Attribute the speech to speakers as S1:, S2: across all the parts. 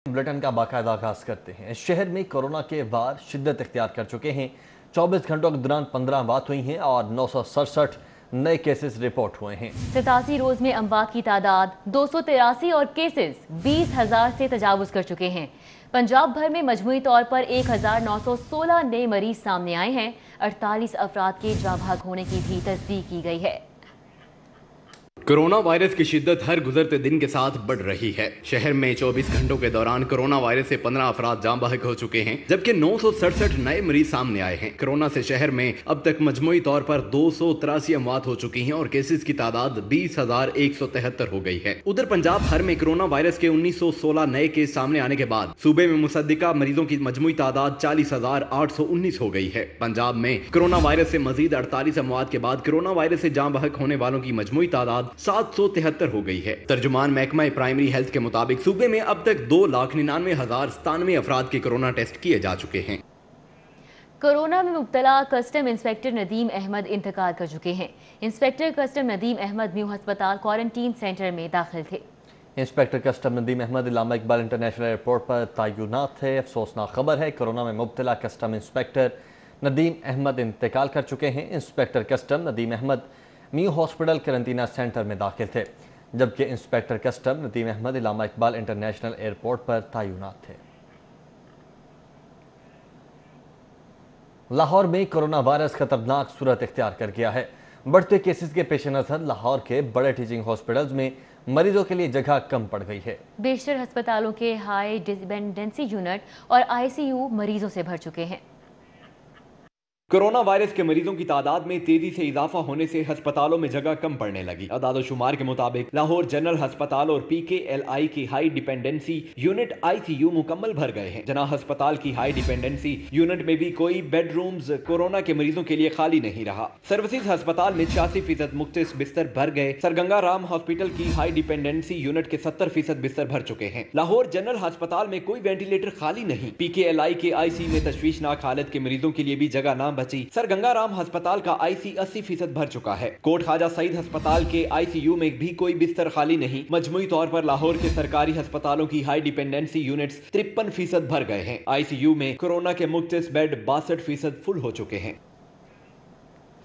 S1: Bulletin का बाकायदा आगाज करते हैं। शहर में कोरोना के वार शिद्दत इख्तियार कर चुके हैं। 24 घंटों के दौरान 15 अमवात हुई हैं और 967 नए केसेस रिपोर्ट हुए हैं।
S2: 87 रोज में अमवात की तादाद 283 और केसेस 20,000 से तजावुज कर चुके हैं। पंजाब भर में मजमूई तौर पर 1916 नए मरीज सामने आए हैं। 48 अफराद के जाँ भाग होने की भी तस्दीक की गई है।
S3: कोरोना वायरस की शिद्दत हर गुजरते दिन के साथ बढ़ रही है। शहर में 24 घंटों के दौरान कोरोना वायरस से 15 अफराद जाँ बहक हो चुके हैं, जबकि 967 नए मरीज सामने आए हैं। कोरोना से शहर में अब तक मजमूई तौर पर 283 अमवात हो चुकी हैं और केसेस की तादाद 20,173 हो गई है। उधर पंजाब भर में कोरोना वायरस के 1916 नए केस सामने आने के बाद सूबे में मुसद्दिका मरीजों की मजमूई तादाद 40,819 हो गई है। पंजाब में कोरोना वायरस से मजीद 48 अमवात के बाद कोरोना वायरस से जाँ बहक होने वालों की मजमूई तादाद 773 हो गई है। तर्जुमान महकमा प्राइमरी हेल्थ के मुताबिक सूबे में अब तक 2,99,097 अफराद के कोरोना टेस्ट किए जा चुके हैं।
S2: कोरोना में मुब्तला कस्टम इंस्पेक्टर नदीम अहमद इंतकाल कर चुके हैं। Inspector custom Nadeem Ahmed new अस्पताल क्वारंटीन सेंटर में दाखिल थे।
S1: Inspector custom Nadeem Ahmed Allama Iqbal international airport पर तैनात थे। अफसोसनाक खबर है, कोरोना में मुब्तला कस्टम इंस्पेक्टर नदीम अहमद इंतकाल कर चुके हैं। Inspector custom Nadeem Ahmed new hospital quarantine centre में दाखिल थे, जबकि inspector custom Nadeem Ahmed Allama Iqbal international airport पर तैनात थे। लाहौर में कोरोना वायरस खतरनाक सूरत इख्तियार कर गया है। बढ़ते केसेस के पेश नजर लाहौर के बड़े टीचिंग हॉस्पिटल्स में मरीजों के लिए जगह कम पड़ गई है।
S2: बेशतर अस्पतालों के हाई डिपेंडेंसी यूनिट और ICU मरीजों से भर चुके हैं।
S3: कोरोना वायरस के मरीजों की तादाद में तेजी से इजाफा होने से अस्पतालों में जगह कम पड़ने लगी। अदाद-ओ-शुमार के मुताबिक लाहौर जनरल अस्पताल और PKLI की हाई डिपेंडेंसी यूनिट ICU मुकम्मल भर गए हैं। जनाह अस्पताल की हाई डिपेंडेंसी यूनिट में भी कोई बेडरूम्स कोरोना के मरीजों के लिए खाली नहीं रहा। सर्विसेज अस्पताल में 86% मुख्तलिफ बिस्तर भर गए। सरगंगा राम हॉस्पिटल की हाई डिपेंडेंसी यूनिट के 70% बिस्तर भर चुके हैं। लाहौर जनरल अस्पताल में कोई वेंटिलेटर खाली नहीं। PKLI के IC में तशवीशनाक हालत के मरीजों के लिए भी जगह ना बची। सरगंगा राम अस्पताल का IC 80% भर चुका है। कोट ख्वाजा सईद अस्पताल के ICU में भी कोई बिस्तर खाली नहीं। मजमूई तौर पर लाहौर के सरकारी अस्पतालों की हाई डिपेंडेंसी यूनिट्स 53% भर गए हैं। ICU में कोरोना के मुख्तलिफ बेड 62% फुल हो चुके हैं।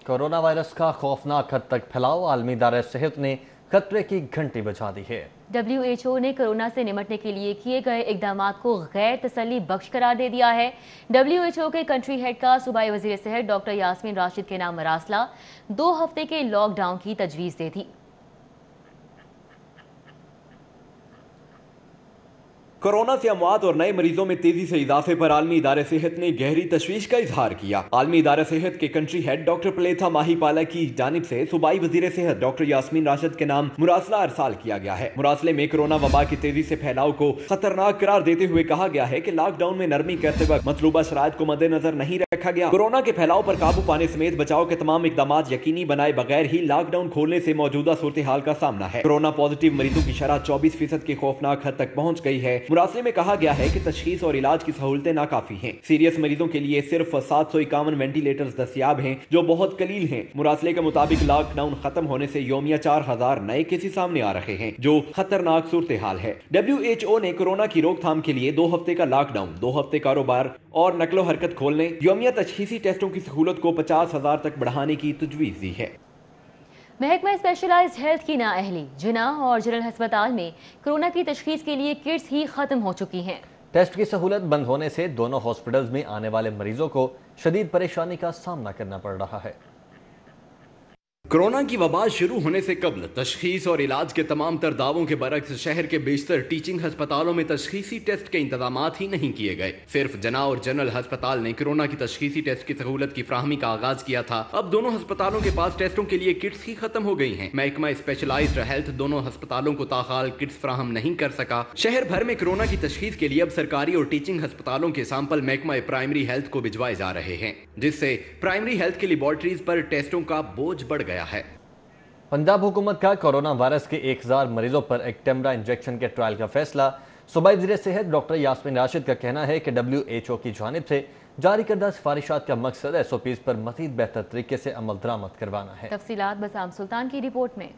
S1: कोरोना वायरस का खौफनाक हद तक फैलाव आलमी इदारे सेहत ने खतरे की घंटी बजा दी है।
S2: WHO ने कोरोना से निपटने के लिए किए गए इकदामात को गैर तसल्ली बख्श करार दे दिया है। WHO के कंट्री हेड का सूबाई वजीर सेहत डॉक्टर यास्मीन राशिद के नाम मरासला 2 हफ्ते के लॉकडाउन की तजवीज़ दे दी।
S3: कोरोना से अमवात और नए मरीजों में तेजी से इजाफे पर आलमी इदारे सेहत ने गहरी तशवीश का इजहार किया। आलमी इदारे सेहत के कंट्री हेड डॉक्टर पलेथा माहीपाला की जानिब से सूबाई वजीर सेहत डॉक्टर यास्मीन राशिद के नाम मुरासला अरसाल किया गया है। मुरासले में कोरोना वबा की तेजी से फैलाव को खतरनाक करार देते हुए कहा गया है कि लॉकडाउन में नरमी करते वक्त मतलूबा शराइत को मद्देनजर नहीं रखा गया। कोरोना के फैलाव पर काबू पाने समेत बचाव के तमाम इकदाम यकीनी बनाए बगैर ही लॉकडाउन खोलने से मौजूदा सूरत हाल का सामना है। कोरोना पॉजिटिव मरीजों की शरह 24% की खौफनाक हद तक पहुंच गई है। मुरासले में कहा गया है कि तशखीस और इलाज की सहूलतें नाकाफी हैं। सीरियस मरीजों के लिए सिर्फ 751 वेंटिलेटर्स दस्तयाब हैं, जो बहुत कलील हैं। मुरासले के मुताबिक लॉकडाउन खत्म होने से यौमिया 4,000 नए केसेस सामने आ रहे हैं, जो खतरनाक सूरत हाल है। WHO ने कोरोना की रोकथाम के लिए 2 हफ्ते का लॉकडाउन, 2 हफ्ते कारोबार और नकलो हरकत खोलने, यौमिया तशखीसी टेस्टों की सहूलत को 50,000 तक बढ़ाने की तजवीज़ दी है।
S2: महकमा स्पेशलाइज्ड हेल्थ की नाअहली जिनाह और जनरल अस्पताल में कोरोना की तशखीस के लिए किट्स ही खत्म हो चुकी हैं।
S1: टेस्ट की सहूलत बंद होने से दोनों हॉस्पिटल्स में आने वाले मरीजों को शदीद परेशानी का सामना करना पड़ रहा है।
S3: कोरोना की वबा शुरू होने से कबल तशखीस और इलाज के तमाम तर दावों के बरक्स शहर के बेशतर टीचिंग अस्पतालों में तशखीसी टेस्ट के इंतजामात ही नहीं किए गए। सिर्फ जना और जनरल अस्पताल ने कोरोना की तशखीसी टेस्ट की सहूलत की फ्राहमी का आगाज किया था। अब दोनों अस्पतालों के पास टेस्टों के लिए किट्स ही खत्म हो गई हैं। महकमा स्पेशलाइज्ड हेल्थ दोनों अस्पतालों को ताहाल किट्स फ्राहम नहीं कर सका। शहर भर में कोरोना की तशखीस के लिए अब सरकारी और टीचिंग अस्पतालों के सैंपल महकमा प्राइमरी हेल्थ को भिजवाए जा रहे हैं, जिससे प्राइमरी हेल्थ की लेबोरेटरीज पर टेस्टों का बोझ बढ़ गया है।
S1: पंजाब हुकूमत का कोरोना वायरस के 1000 मरीजों पर एक टेमरा इंजेक्शन के ट्रायल का फैसला। सूबाई वज़ीर सेहत डॉक्टर यास्मीन राशिद का कहना है कि WHO की जानिब से जारी करदा सिफारिशात का मकसद SOPs पर मज़ीद बेहतर तरीके से अमल दरामद करवाना है।
S2: तफसीलात बसाम सुल्तान की रिपोर्ट में।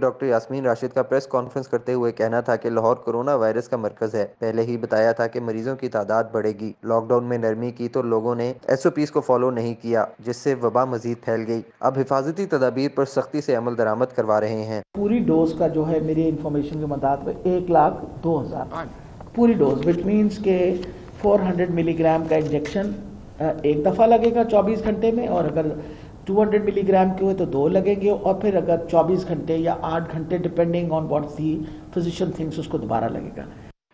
S4: ڈاکٹر یاسمین راشد کا پریس کانفرنس کرتے ہوئے کہنا تھا کہ لاہور کورونا وائرس کا مرکز ہے۔ پہلے ہی بتایا تھا کہ مریضوں کی تعداد بڑھے گی۔ لاک ڈاؤن میں نرمی کی تو لوگوں نے SOPs کو فالو نہیں کیا، جس سے وبا مزید پھیل گئی۔ اب حفاظتی تدابیر پر سختی سے عمل درآمد کروا رہے ہیں۔
S5: پوری ڈوز کا جو ہے میری انفارمیشن کے مطابق 1,02,000 پوری ڈوز، وچ مینس کہ 400 ملی گرام کا انجیکشن ایک دفعہ لگے گا 24 گھنٹے میں، اور اگر 200 ملی گرام کے ہوئے تو 2 لگیں گے، اور پھر اگر 24 گھنٹے یا 8 گھنٹے depending on what the physician thinks اس کو دوبارہ لگے گا۔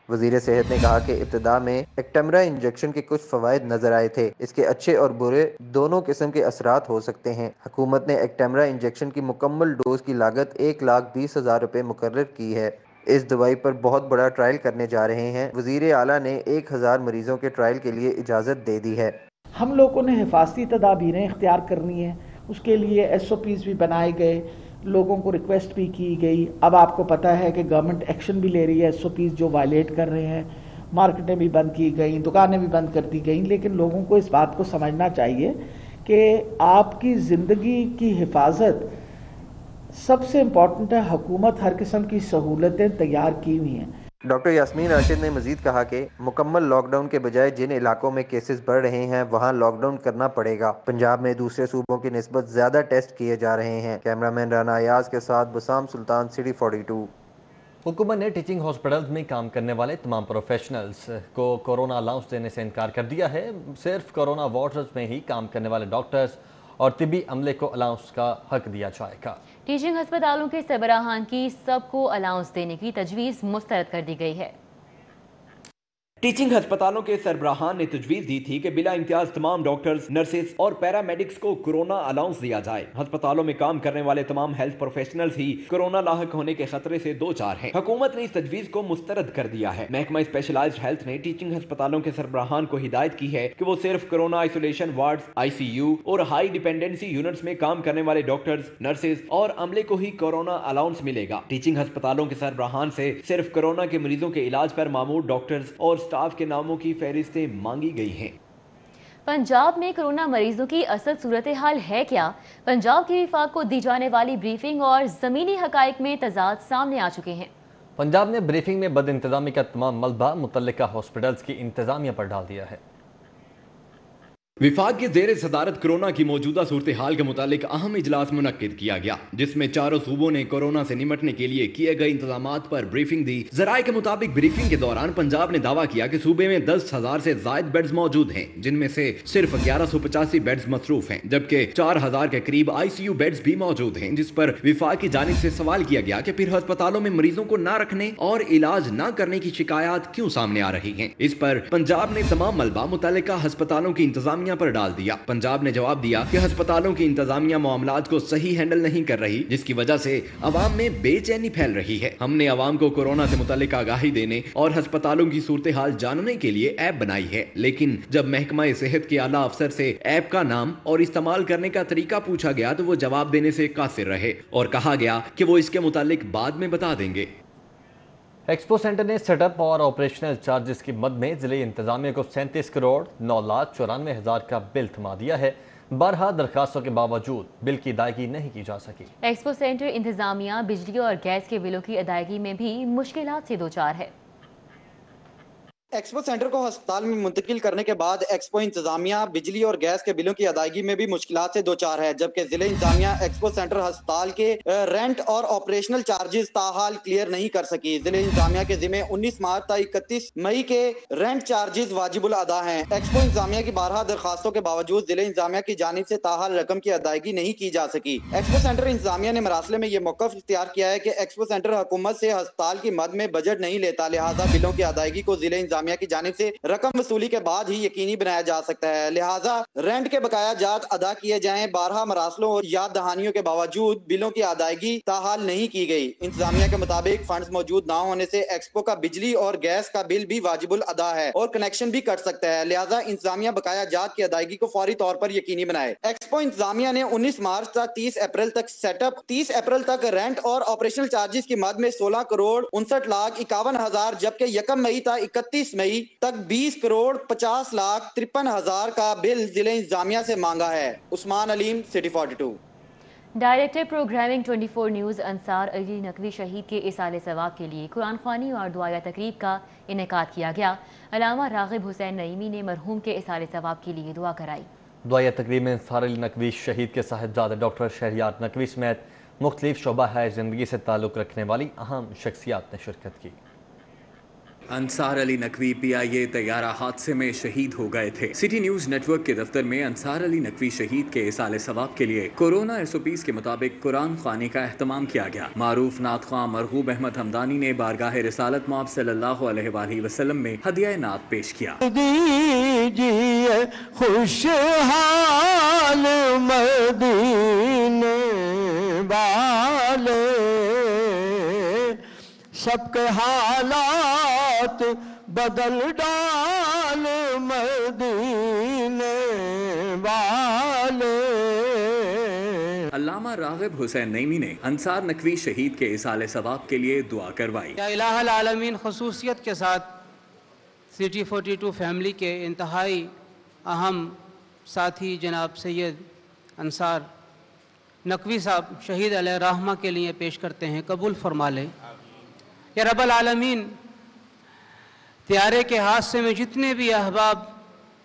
S4: وزیر صحت نے کہا کہ ابتدا میں ایکٹیمرا انجیکشن کے کچھ فوائد نظر آئے تھے۔ اس کے اچھے اور برے دونوں قسم کے اثرات ہو سکتے ہیں۔ حکومت نے ایکٹیمرا انجیکشن کی مکمل ڈوز کی لاگت 1,20,000 روپے مقرر کی ہے۔ اس دوائی پر بہت بڑا ٹرائل کرنے جا رہے ہیں۔ وزیر اعلیٰ نے 1,000 مریضوں کے ٹرائل کے لیے اجازت دے دی ہے۔
S5: ہم لوگوں نے حفاظتی تدابیریں اختیار کرنی ہیں، اس کے لیے SOPs بھی بنائے گئے، لوگوں کو ریکویسٹ بھی کی گئی۔ اب آپ کو پتہ ہے کہ گورنمنٹ ایکشن بھی لے رہی ہے SOPs جو وائلیٹ کر رہے ہیں، مارکیٹیں بھی بند کی گئیں، دکانیں بھی بند کر دی گئیں، لیکن لوگوں کو اس بات کو سمجھنا چاہیے کہ آپ کی زندگی کی حفاظت سب سے امپورٹنٹ ہے۔ حکومت ہر قسم کی سہولتیں تیار کی ہوئی ہیں۔
S4: ڈاکٹر یاسمین راشد نے مزید کہا کہ مکمل لاک ڈاؤن کے بجائے جن علاقوں میں کیسز بڑھ رہے ہیں وہاں لاک ڈاؤن کرنا پڑے گا۔ پنجاب میں دوسرے صوبوں کی نسبت زیادہ ٹیسٹ کیے جا رہے ہیں۔ کیمرامین رانا ایاز کے ساتھ بسام سلطان، سٹی 42۔
S1: حکومت نے ٹیچنگ ہاسپٹلز میں کام کرنے والے تمام پروفیشنلز کو کورونا الاؤنس دینے سے انکار کر دیا ہے۔ صرف کورونا وارڈز میں ہی کام کرنے والے ڈاکٹرز اور طبی عملے کو الاؤنس کا حق دیا جائے گا۔
S2: ٹیچنگ ہسپتالوں کے سربراہان کی سب کو الاؤنس دینے کی تجویز مسترد کر دی گئی ہے۔
S3: ٹیچنگ ہسپتالوں کے سربراہان نے تجویز دی تھی کہ بلا امتیاز تمام ڈاکٹرز، نرسز اور پیرامیڈکس کو کورونا الاؤنس دیا جائے۔ ہسپتالوں میں کام کرنے والے تمام ہیلتھ پروفیشنلز ہی کورونا لاحق ہونے کے خطرے سے دو چار ہیں۔ حکومت نے اس تجویز کو مسترد کر دیا ہے۔ محکمہ اسپیشلائزڈ ہیلتھ نے ٹیچنگ ہسپتالوں کے سربراہان کو ہدایت کی ہے کہ وہ صرف کورونا آئسولیشن وارڈز، ICU اور ہائی ڈیپینڈنسی یونٹس میں کام کرنے والے ڈاکٹرز، نرسز اور عملے کو ہی کورونا الاؤنس ملے گا۔ ٹیچنگ ہسپتالوں کے سربراہان سے صرف کورونا کے مریضوں کے علاج پر مامور ڈاکٹرز اور سٹاف کے ناموں کی فہرستیں مانگی گئی ہیں۔
S2: پنجاب میں کورونا مریضوں کی اصل صورتحال ہے کیا؟ پنجاب کی وفاق کو دی جانے والی بریفنگ اور زمینی حقائق میں تضاد سامنے آ چکے ہیں۔
S1: پنجاب نے بریفنگ میں بد انتظامی کا تمام ملبہ متعلقہ ہاسپٹلز کی انتظامیہ پر ڈال دیا ہے۔
S3: وفاق کے زیر صدارت کورونا کی موجودہ صورتحال کے متعلق اہم اجلاس منعقد کیا گیا، جس میں چاروں صوبوں نے کورونا سے نمٹنے کے لیے کیے گئے انتظامات پر بریفنگ دی۔ ذرائع کے مطابق بریفنگ کے دوران پنجاب نے دعویٰ کیا کہ صوبے میں 10,000 سے زائد بیڈز موجود ہیں، جن میں سے صرف 1185 بیڈز مصروف ہیں، جبکہ 4,000 کے قریب ICU بیڈز بھی موجود ہیں، جس پر وفاق کی جانب سے سوال کیا گیا کہ پھر ہسپتالوں میں مریضوں کو نہ رکھنے اور علاج نہ کرنے کی شکایات کیوں سامنے آ رہی ہیں۔ اس پر پنجاب نے تمام ملبہ متعلقہ ہسپتالوں کی انتظامیہ پر ڈال دیا۔ پنجاب نے جواب دیا کہ ہسپتالوں کی انتظامیہ معاملات کو صحیح ہینڈل نہیں کر رہی، جس کی وجہ سے عوام میں بے چینی پھیل رہی ہے۔ ہم نے عوام کو کورونا سے متعلق آگاہی دینے اور ہسپتالوں کی صورتحال جاننے کے لیے ایپ بنائی ہے، لیکن جب محکمہ صحت کے اعلیٰ افسر سے ایپ کا نام اور استعمال کرنے کا طریقہ پوچھا گیا تو وہ جواب دینے سے قاصر رہے اور کہا گیا کہ وہ اس کے متعلق بعد میں بتا دیں گے۔
S1: ایکسپو سینٹر نے سیٹ اپ اور آپریشنل چارجز کی مد میں ضلعی انتظامیہ کو 37 کروڑ 9,94,000 کا بل تھما دیا ہے۔ بارہا درخواستوں کے باوجود بل کی ادائیگی نہیں کی جا سکی۔
S2: ایکسپو سینٹر انتظامیہ بجلی اور گیس کے بلوں کی ادائیگی میں بھی مشکلات سے دوچار ہے۔
S6: ایکسپو سینٹر کو ہسپتال میں منتقل کرنے کے بعد ایکسپو انتظامیہ بجلی اور گیس کے بلوں کی ادائیگی میں بھی مشکلات سے دوچار ہے، جبکہ ضلع انتظامیہ ایکسپو سینٹر ہسپتال کے رینٹ اور آپریشنل چارجز تاحال کلیئر نہیں کر سکی۔ ضلع انتظامیہ کے ذمہ 19 مارچ تا 31 مئی کے رینٹ چارجز واجب الادا ہیں۔ ایکسپو انتظامیہ کی 12 درخواستوں کے باوجود ضلع انتظامیہ کی جانب سے تاحال رقم کی ادائیگی نہیں کی جا سکی۔ ایکسپو سینٹر انتظامیہ نے مراسلے میں یہ موقف اختیار کیا ہے کہ ایکسپو سینٹر حکومت سے ہسپتال کی مد میں بجٹ نہیں لیتا، لہٰذا بلوں کی ادائیگی کو ضلع انتظامیہ کی جانب سے رقم وصولی کے بعد ہی یقینی بنایا جا سکتا ہے، لہٰذا رینٹ کے بقایا جات ادا کیے جائیں۔ 12 مراسلوں اور یاد دہانیوں کے باوجود بلوں کی ادائیگی تاحال نہیں کی گئی۔ انتظامیہ کے مطابق فنڈز موجود نہ ہونے سے ایکسپو کا بجلی اور گیس کا بل بھی واجب الادا ہے اور کنیکشن بھی کٹ سکتا ہے، لہٰذا انتظامیہ بقایا جات کی ادائیگی کو فوری طور پر یقینی بنائے۔ ایکسپو انتظامیہ نے 19 مارچ تا 30 اپریل تک سیٹ اپ، 30 اپریل تک رینٹ اور آپریشنل چارجز کی مد میں 16 کروڑ 59,51,000 جبکہ 1 مئی تا 31 مئی تک 20 کروڑ 50,53,000 کا بل ضلع انتظامیہ سے مانگا ہے۔ عثمان علیم، سٹی 42۔
S2: ڈائریکٹر پروگرامنگ 24 نیوز انصار علی نقوی شہید کے اصالِ ثواب کے لیے قرآن خوانی اور دعائیہ تقریب کا انعقاد کیا گیا۔ علامہ راغب حسین نعیمی نے مرحوم کے اصالِ ثواب کے لیے دعا کرائی۔
S1: دعائیہ تقریب میں انصار علی نقوی شہید کے صاحبزادے ڈاکٹر شہریار نقوی سمیت مختلف شعبہ ہے زندگی سے تعلق رکھنے والی اہم شخصیات نے شرکت کی۔
S3: انصار علی نقوی PIA طیارہ حادثے میں شہید ہو گئے تھے۔ سٹی نیوز نیٹ ورک کے دفتر میں انصار علی نقوی شہید کے اصالِ ثواب کے لیے کورونا SOPs کے مطابق قرآن خوانی کا اہتمام کیا گیا۔ معروف نعت خواں مرغوب احمد حمدانی نے بارگاہ رسالت مآب صلی اللہ علیہ وآلہ وسلم میں ہدیہ نعت پیش کیا۔
S7: دیجیے خوشحال مدینے والے، سب کے حالات بدل ڈال مدینے والے۔
S3: علامہ راغب حسین نعیمی نے انصار نقوی شہید کے اصالِ ثواب کے لیے دعا کروائی۔
S8: یا الہ العالمین، خصوصیت کے ساتھ سٹی 42 فیملی کے انتہائی اہم ساتھی جناب سید انصار نقوی صاحب شہید علیہ رحمہ کے لیے پیش کرتے ہیں، قبول فرما لیں۔ یا رب العالمین، طیارے کے حادثے میں جتنے بھی احباب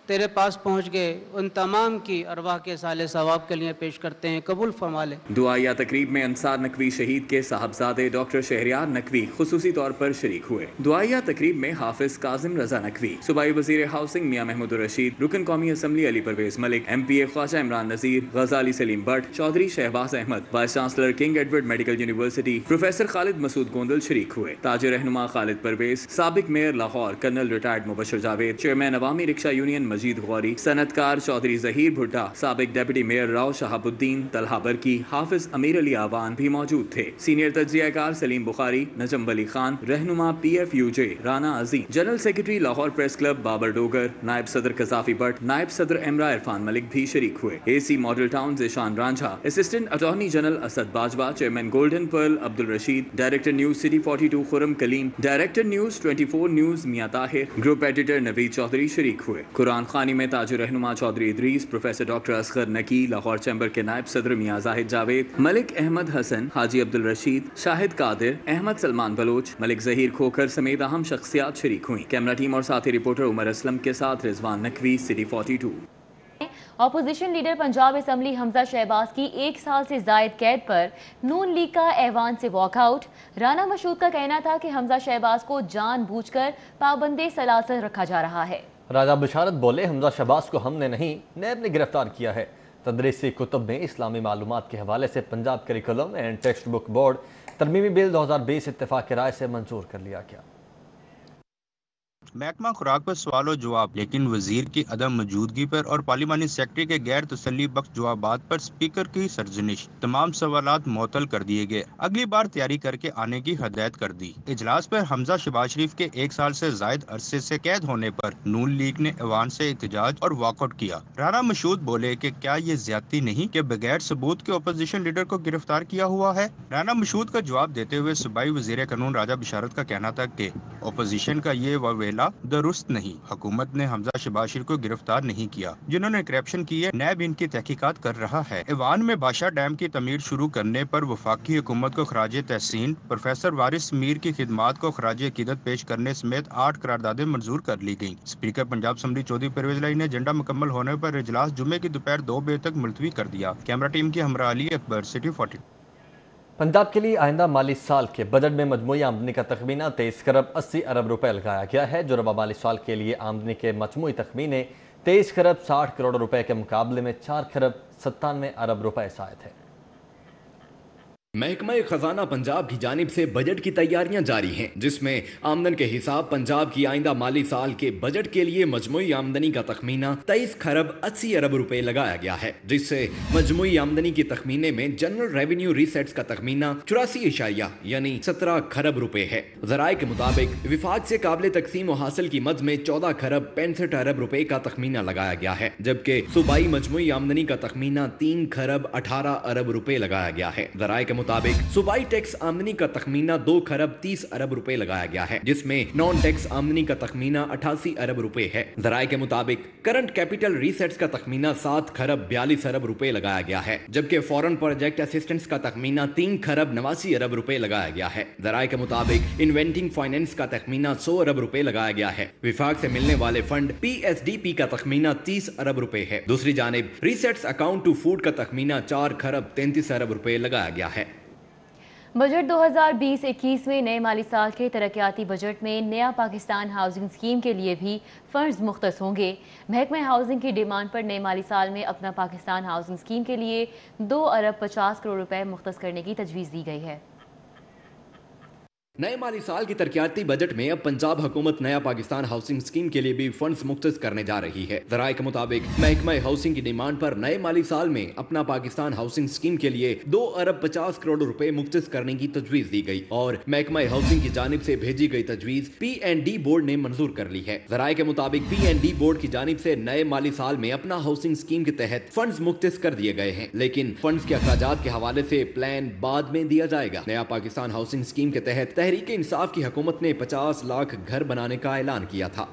S8: تیرے پاس پہنچ گئے ان تمام کی ارواح کے اصالِ ثواب کے لیے پیش کرتے ہیں، قبول فرما لیں۔
S3: دعائیہ تقریب میں انصار نقوی شہید کے صاحبزادے ڈاکٹر شہریار نقوی خصوصی طور پر شریک ہوئے۔ دعائیہ تقریب میں حافظ کاظم رضا نقوی، صوبائی وزیر ہاؤسنگ میاں محمود الرشید، رکن قومی assembly Ali Pervaiz Malik, MPA Khawaja Imran Nazir, Ghazali Saleem Butt, Chaudhry Shahbaz Ahmed, vice chancellor King Edward medical university professor Khalid Masood Gondal شریک ہوئے۔ تاج رہنما خالد پرویز، سابق mayor Lahore colonel retired Mubashir Javed, chairman Awami rickshaw union مجید غوری، صنعت کار چودھری ظہیر بھٹا، سابق ڈیپٹی میئر راؤ شہاب الدین، طلحہ برکی، حافظ امیر علی آوان بھی موجود تھے۔ سینئر تجزیہ کار سلیم بخاری، نجم ولی خان، رہنما PFUJ Rana Azeem, general secretary Lahore press club Babar Dogar, نائب صدر قذافی بٹ، نائب صدر امرا عرفان ملک بھی شریک ہوئے۔ AC Model Town Zeeshan Ranjha, assistant attorney general Asad Bajwa, chairman Golden Pearl Abdul Rashid, director news city 42 Khurram Kaleem, director news 24 news Mian Tahir, group editor Naveed Chaudhry شریک ہوئے۔ قرآن خوانی میں تاج رہنما Chaudhry Idrees, professor doctor Asghar Naqi, Lahore chamber کے نائب صدر میاں زاہد جاوید، ملک احمد حسن، حاجی عبدالرشید، شاہد قادر، احمد سلمان بلوچ، ملک ظہیر کھوکھر سمیت اہم شخصیات شریک ہوئیں۔ کیمرہ ٹیم اور ساتھی رپورٹر عمر اسلم کے ساتھ Rizwan Naqvi, city 42۔
S2: Opposition leader Punjab assembly Hamza Shahbaz کی 1 سال سے زائد قید پر نون لیگ کا ایوان سے واک آؤٹ۔ رانا مشہود کا کہنا تھا کہ حمزہ شہباز کو جان بوجھ کر پابند سلاسل رکھا جا رہا ہے۔
S1: راجہ بشارت بولے، حمزہ شہباز کو ہم نے نہیں، نیب نے گرفتار کیا ہے۔ تدریسی کتب میں اسلامی معلومات کے حوالے سے Punjab curriculum and textbook board ترمیمی بل 2020 اتفاق رائے سے منظور کر لیا گیا۔
S9: محکمہ خوراک پر سوال و جواب، لیکن وزیر کی عدم موجودگی پر اور پارلیمانی سیکرٹری کے غیر تسلی بخش جوابات پر اسپیکر کی سرزنش، تمام سوالات معطل کر دیے گئے، اگلی بار تیاری کر کے آنے کی ہدایت کر دی۔ اجلاس پر حمزہ شہباز شریف کے 1 سال سے زائد عرصے سے قید ہونے پر نون لیگ نے ایوان سے احتجاج اور واک آؤٹ کیا۔ رانا مشہود بولے کہ کیا یہ زیادتی نہیں کہ بغیر ثبوت کے اپوزیشن لیڈر کو گرفتار کیا ہوا ہے؟ رانا مشہود کا جواب دیتے ہوئے صوبائی وزیر قانون راجہ بشارت کا کہنا تھا کہ اپوزیشن کا یہ وویلا درست نہیں، حکومت نے حمزہ شہباز شریف کو گرفتار نہیں کیا، جنہوں نے کرپشن کی ہے، نیب ان کی تحقیقات کر رہا ہے۔ ایوان میں بادشاہ ڈیم کی تعمیر شروع کرنے پر وفاقی حکومت کو خراج تحسین، پروفیسر وارث میر کی خدمات کو خراج عقیدت پیش کرنے سمیت 8 قراردادیں منظور کر لی گئیں۔ اسپیکر پنجاب اسمبلی چودھری پرویز الہی نے ایجنڈا مکمل ہونے پر اجلاس جمعے کی دوپہر 2 بجے تک ملتوی کر دیا۔ کیمرہ ٹیم کی ہمراہ علی اکبر، سٹی 40۔
S1: پنجاب کے لیے آئندہ مالی سال کے بجٹ میں مجموعی آمدنی کا تخمینہ 23 کروڑ 80 ارب روپے لگایا گیا ہے، جو ربع مالی سال کے لیے آمدنی کے مجموعی تخمینے 23 کروڑ 60 کروڑ روپے کے مقابلے میں 4 کروڑ 97 ارب روپے زائد ہے۔
S3: محکمہ خزانہ پنجاب کی جانب سے بجٹ کی تیاریاں جاری ہیں، جس میں آمدن کے حساب پنجاب کی آئندہ مالی سال کے بجٹ کے لیے مجموعی آمدنی کا تخمینہ 23 کروڑ 80 ارب روپے لگایا گیا ہے، جس سے مجموعی آمدنی کی تخمینے میں جنرل ریونیو ریسیٹس کا تخمینہ 84 یعنی 17 کروڑ روپے ہے۔ ذرائع کے مطابق وفاق سے قابل تقسیم و حاصل کی مد میں 14 کروڑ 65 ارب روپے کا تخمینہ لگایا گیا ہے، جبکہ صوبائی مجموعی آمدنی کا تخمینہ 3 کروڑ 18 ارب روپے لگایا گیا ہے۔ ذرائع کے मुताबिक सूबाई टैक्स आमदनी का तखमीना 2 खरब 30 अरब रुपए लगाया गया है, जिसमें नॉन टैक्स आमदनी का तखमीना 88 अरब रुपए है। ज़राए के मुताबिक करंट कैपिटल रीसेट्स का तखमीना 7 खरब 42 अरब रुपए लगाया गया है, जबकि फॉरेन प्रोजेक्ट असिस्टेंस का तखमीना 3 खरब 89 अरब रुपए लगाया गया है। ज़राए के मुताबिक इन्वेंटिंग फाइनेंस का तखमीना 100 अरब रुपए लगाया गया है। विफाक से मिलने वाले फंड PSDP का तखमीना 30 अरब रुपए है। दूसरी जानिब रीसेट्स अकाउंट टू फूड का तखमीना 4 खरब 33 अरब रुपए लगाया गया है।
S2: बजट 2020-21 में नए माली साल के तरक्याती बजट में नया पाकिस्तान हाउसिंग स्कीम के लिए भी फंड्स मुख्तस होंगे। महकमा हाउसिंग की डिमांड पर नए माली साल में अपना पाकिस्तान हाउसिंग स्कीम के लिए 2 अरब 50 करोड़ रुपए मुख्तस करने की तजवीज़ दी गई है।
S3: नए माली साल की तरक्याती बजट में अब पंजाब हुकूमत नया पाकिस्तान हाउसिंग स्कीम के लिए भी फंड्स मुख्तस करने जा रही है। ज़राए के मुताबिक महकमा हाउसिंग की डिमांड पर नए माली साल में अपना पाकिस्तान हाउसिंग स्कीम के लिए 2 अरब 50 करोड़ रुपए मुख्तस करने की तजवीज़ दी गई और महकमा हाउसिंग की जानिब से भेजी गई तजवीज़ P&D बोर्ड ने मंजूर कर ली है। ज़राए के मुताबिक P&D बोर्ड की जानिब से नए माली साल में अपना हाउसिंग स्कीम के तहत फंड्स मुख्तस कर दिए गए हैं, लेकिन फंड्स के अखराजात के हवाले से प्लान बाद में दिया जाएगा। नया पाकिस्तान हाउसिंग स्कीम के तहत तहरीक इंसाफ की हुकूमत ने 50 लाख घर बनाने का ऐलान किया था।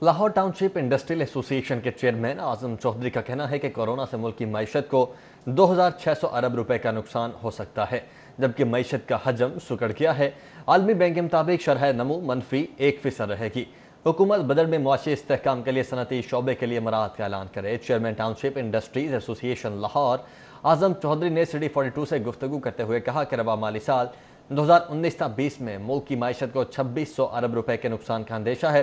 S1: लाहौर टाउनशिप इंडस्ट्रियल एसोसिएशन के चेयरमैन आजम चौधरी का कहना है कि कोरोना से मुल्क की मईशत को 2600 अरब रुपए का नुकसान हो सकता है, जबकि मईशत का हजम सुकड़ गया है। आलमी बैंक के मुताबिक शरह नमू मनफी 1% रहेगी। हुकूमत बजट में मुआशी इस्तेहकाम के लिए सनती शोबे के लिए मराहत का ऐलान करे। Chairman township industries association Lahore Azam Chaudhry ने सिटी 42 से गुफ्तगू करते हुए कहा कि रवा माली साल 2019-20 में मुल्क की माइशत को 2600 अरब रुपए के नुकसान का अंदेशा है।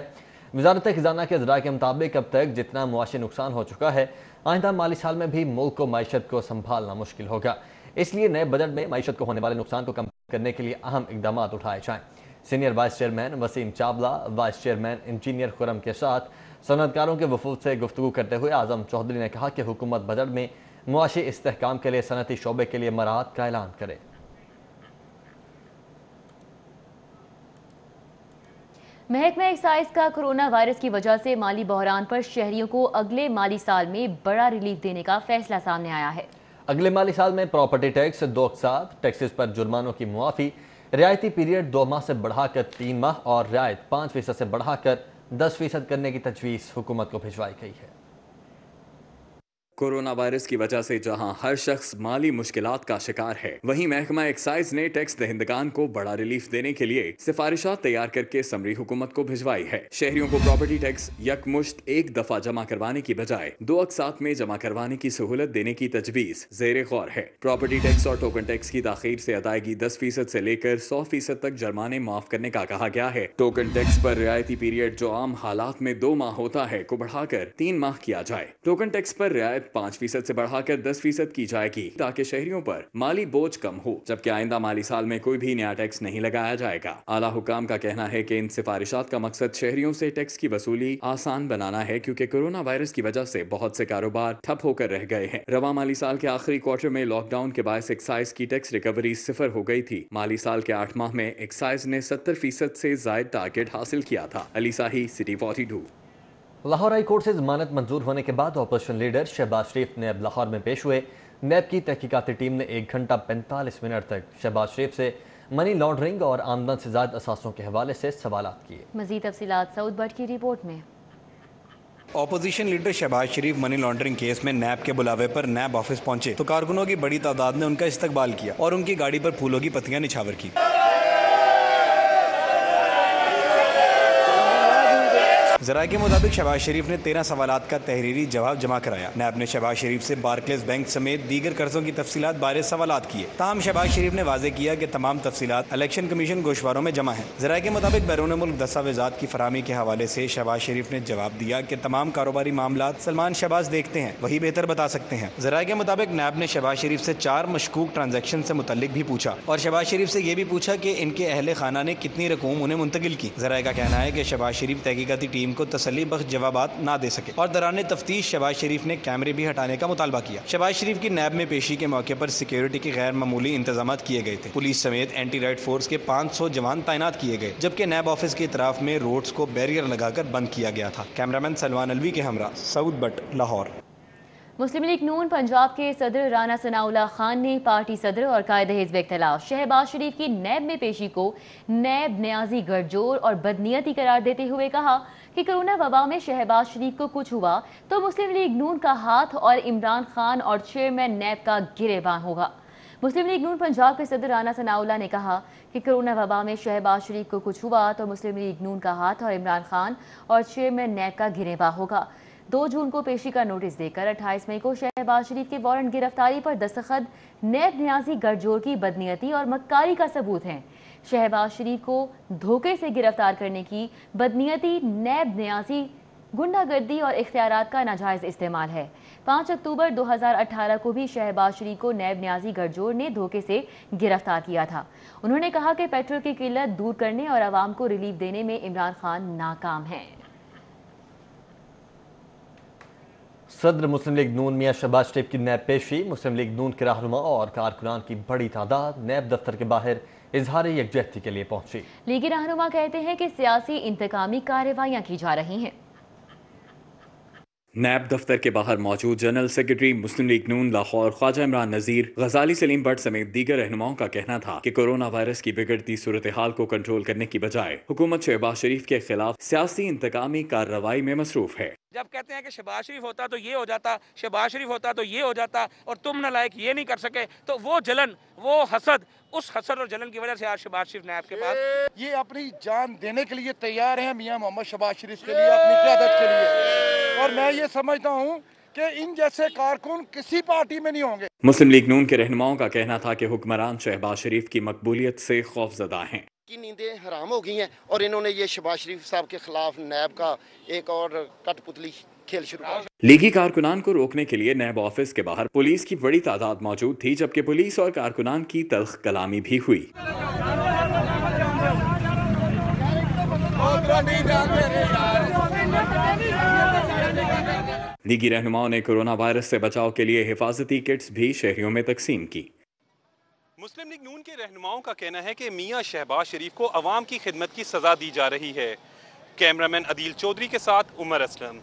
S1: वजारत खजाना के ज़राए के मुताबिक अब तक जितना मुआशी नुकसान हो चुका है, आइंदा माली साल में भी मुल्क को माइशत को संभालना मुश्किल होगा। इसलिए नए बजट में माइशत को होने वाले नुकसान को कम करने के लिए अहम इकदाम उठाए जाएँ। Senior vice chairman Waseem Chawla, vice chairman engineer Khurram के साथ सनअतकारों के वफूद से गुफ्तगू करते हुए आजम चौधरी ने कहा कि हुकूमत बजट में मुआशी इस्तेहकाम के लिए सनती शोबे के लिए मराहत का ऐलान करे।
S2: महकमा एक्साइज का कोरोना वायरस की वजह से माली बहरान पर शहरियों को अगले माली साल में बड़ा रिलीफ देने का फैसला सामने आया है।
S1: अगले माली साल में प्रॉपर्टी टैक्स 2 अक़सात, टैक्सेस पर जुर्मानों की मुआफ़ी, रियायती पीरियड 2 माह से बढ़ाकर 3 माह और रियायत 5% से बढ़ाकर 10% करने की तजवीज़ हुकूमत को भिजवाई गई है।
S10: कोरोना वायरस की वजह से जहां हर शख्स माली मुश्किलात का शिकार है, वहीं महकमा एक्साइज ने टैक्स दहिंदगान को बड़ा रिलीफ देने के लिए सिफारिशात तैयार करके समरी हुकूमत को भिजवाई है। शहरियों को प्रॉपर्टी टैक्स यकमुश्त एक दफा जमा करवाने की बजाय 2 अक़सात में जमा करवाने की सहूलत देने की तजवीज़ ज़ेरे गौर है। प्रॉपर्टी टैक्स और टोकन टैक्स की ताखीर से अदायगी 10% से लेकर 100% तक जुर्माने माफ करने का कहा गया है। टोकन टैक्स पर रियायती पीरियड जो आम हालात में 2 माह होता है को बढ़ाकर 3 माह किया जाए। टोकन टैक्स पर रियायत 5% से बढ़ाकर 10% की जाएगी ताकि शहरियों पर माली बोझ कम हो, जबकि आइंदा माली साल में कोई भी नया टैक्स नहीं लगाया जाएगा। आला हुकाम का कहना है कि इन सिफारिशात का मकसद शहरियों से टैक्स की वसूली आसान बनाना है, क्योंकि कोरोना वायरस की वजह से बहुत से कारोबार ठप होकर रह गए हैं। रवा माली साल के आखिरी क्वार्टर में लॉकडाउन के बायस एक्साइज की टैक्स रिकवरी 0 हो गई थी। माली साल के 8 माह में एक्साइज ने 70% से ज्यादा टारगेट हासिल किया था। अली साही, सिटी 42।
S1: लाहौर हाई कोर्ट से जमानत मंजूर होने के बाद ऑपोजिशन लीडर शहबाज शरीफ नैब लाहौर में पेश हुए। नैब की तहकीकाती टीम ने 1 घंटा 45 मिनट तक शहबाज शरीफ से मनी लॉन्ड्रिंग और आमदन से ज़ायद असासों के हवाले से सवालात किए।
S2: मज़ीद तफसीलात सऊद भट्ट की रिपोर्ट में।
S11: ऑपोजिशन लीडर शहबाज शरीफ मनी लॉन्ड्रिंग केस में नैब के बुलावे पर नैब ऑफिस पहुंचे तो कारकुनों की बड़ी तादाद ने उनका इस्तकबाल किया और उनकी गाड़ी पर फूलों की पत्तियां निछावर की। ज़राए के मुताबिक शहबाज शरीफ ने 13 सवालात का तहरीरी जवाब जमा कराया। नैब ने शहबाज शरीफ से बार्कलेस बैंक समेत दीगर कर्जों की तफसीलात बारे सवालात किए। ताहम शहबाज शरीफ ने वाजे किया कि तमाम तफसीलात इलेक्शन कमीशन गोशवारों में जमा है। ज़राए के मुताबिक बैरून मुल्क दस्तावेजात की फराहमी के हवाले से शहबाज शरीफ ने जवाब दिया कि तमाम कारोबारी मामलात सलमान शहबाज देखते हैं, वही बेहतर बता सकते हैं। ज़राए के मुताबिक नैब ने शहबाज शरीफ से 4 मशकूक ट्रांजैक्शन से मुतल्लिक भी पूछा और शहबाज शरीफ से यह भी पूछा कि इनके अहले खाना ने कितनी रकूम उन्हें मुंतकिल की। ज़राए का कहना है कि शहबाज शरीफ तहकीकाती टीम को तसल्ली बख्श जवाबात ना दे सके और दौरान तफ्तीश शहबाज शरीफ ने कैमरे भी हटाने का मुतालबा किया। शहबाज शरीफ की नैब में पेशी के मौके पर सिक्योरिटी के गैर मामूली इंतजाम किए गए थे। पुलिस समेत एंटी राइट फोर्स के 500 जवान तैनात किए गए, जबकि नैब ऑफिस के इतराफ में रोड्स को बैरियर लगाकर बंद किया गया था। कैमरामैन सलमान अलवी के हमरा, सऊद भट्ट, लाहौर।
S2: मुस्लिम लीग नून पंजाब के सदर राना सनाउल्लाह खान ने पार्टी सदर और कायदे हिज़्ब इख्तिलाफ शहबाज शरीफ की नैब में पेशी को नैब न्याजी गठजोड़ और बदनीयती करार देते हुए कहा कि कोरोना वबा में शहबाज शरीफ को कुछ हुआ तो मुस्लिम लीग नून का हाथ और इमरान खान और चेयरमैन नैब का गिरेबान होगा। मुस्लिम लीग नून पंजाब के सदर राना सनाउल्लाह ने कहा कि कोरोना वबा में शहबाज शरीफ को कुछ हुआ तो मुस्लिम लीग नून का हाथ और इमरान खान और चेयरमैन नैब का गिरेबान होगा। 2 जून को पेशी का नोटिस देकर 28 मई को शहबाज शरीफ के वारंट गिरफ्तारी पर दस्तखत नैब न्याजी गठजोड़ की बदनीयती और मक्कारी का सबूत हैं। शहबाज शरीफ को धोखे से गिरफ्तार करने की बदनीयती नैब न्याजी गुंडागर्दी और इख्तियारात का नाजायज़ इस्तेमाल है। 5 अक्टूबर 2018 को भी शहबाज शरीफ को नैब न्याजी गठजोड़ ने धोखे से गिरफ्तार किया था। उन्होंने कहा कि पेट्रोल की किल्लत दूर करने और आवाम को रिलीफ देने में इमरान खान नाकाम हैं।
S1: सदर मुस्लिम लीग नून मियां शहबाज शरीफ की नैब पेशी। मुस्लिम लीग नून के रहनुमा और कारकुनान की बड़ी तादाद नैब दफ्तर के बाहर इजहार यकजहती के लिए पहुंची।
S2: लीगी रहनुमा कहते हैं कि सियासी इंतकामी कार्रवाइयां की जा रही हैं।
S10: नैब दफ्तर के बाहर मौजूद जनरल सेक्रेटरी मुस्लिम लीग नून लाहौर ख्वाजा इमरान नज़ीर, गजाली सलीम भट्ट समेत दीगर रहनुमाओं का कहना था कि कोरोना वायरस की बिगड़ती सूरत हाल को कंट्रोल करने की बजाय हुकूमत शहबाज शरीफ के खिलाफ सियासी इंतकामी कार्रवाई में मसरूफ है।
S12: जब कहते हैं कि शहबाज शरीफ होता तो ये हो जाता, शहबाज शरीफ होता तो ये हो जाता और तुम नालायक ये नहीं कर सके, तो वो जलन, वो हसद, उस हसद और जलन की वजह से आज शहबाज शरीफ नैब के पास
S13: ये अपनी जान देने के लिए तैयार हैं मियां मोहम्मद शहबाज शरीफ के लिए, अपनी क़यादत के लिए। और मैं ये समझता हूँ कि इन जैसे कारकुन किसी पार्टी में नहीं होंगे।
S10: मुस्लिम लीग नून के रहनुमाओं का कहना था कि हुक्मरान शहबाज शरीफ की मकबूलियत से खौफजदा हैं।
S14: की नींदें हराम हो गई हैं और इन्होंने ये शहबाज शरीफ साहब के खिलाफ नैब का एक और कठपुतली खेल शुरू कर।
S10: लीगी कारकुनान को रोकने के लिए नैब ऑफिस के बाहर पुलिस की बड़ी तादाद मौजूद थी, जबकि पुलिस और कारकुनान की तल्ख कलामी भी हुई। लीगी रहनुमाओं ने कोरोना वायरस से बचाव के लिए हिफाजती किट्स भी शहरियों में तकसीम की।
S15: मुस्लिम लीग नून के रहनुमाओं का कहना है कि मियां शहबाज शरीफ को अवाम की खिदमत की सजा दी जा रही है। कैमरामैन अदील चौधरी के साथ उमर असलम।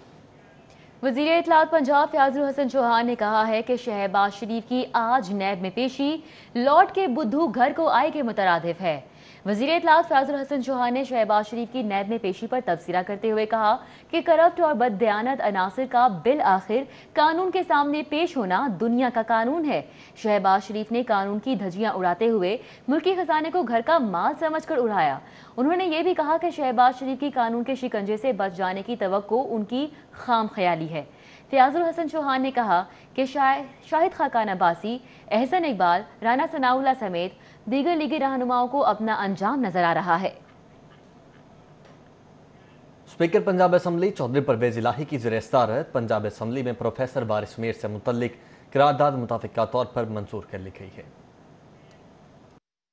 S2: वज़ीर इत्तलात पंजाब फयाजुल हसन चौहान ने कहा है कि शहबाज शरीफ की आज नैब में पेशी लौट के बुद्धू घर को आए के मुतरादिफ है। वज़ीर इत्तलात फयाजुल हसन चौहान ने शहबाज शरीफ की नैब में पेशी पर तबसरा करते हुए कहा कि करप्ट और बददयानत अनासिर का बिल आखिर कानून के सामने पेश होना दुनिया का कानून है। शहबाज शरीफ ने कानून की धज्जियां उड़ाते हुए मुल्की खजाने को घर का माल समझकर उड़ाया। उन्होंने ये भी कहा कि शहबाज शरीफ की कानून के शिकंजे से बच जाने की तवक्को उनकी खाम ख्याली है। फयाजुल हसन चौहान ने कहा कि शाहिद खाकान अब्बासी, एहसन इकबाल, राना सनाउल्लाह समेत दीगर लीगी रहनुमाओं को अपना अंजाम नजर आ रहा है।
S1: स्पीकर पंजाब असम्बली चौधरी परवेज इलाही की ज़ेर सदारत पंजाब असम्बली में प्रोफेसर वारिस मीर से मुतल्लिक करारदाद मुताफिका तौर पर मंजूर कर ली गई है।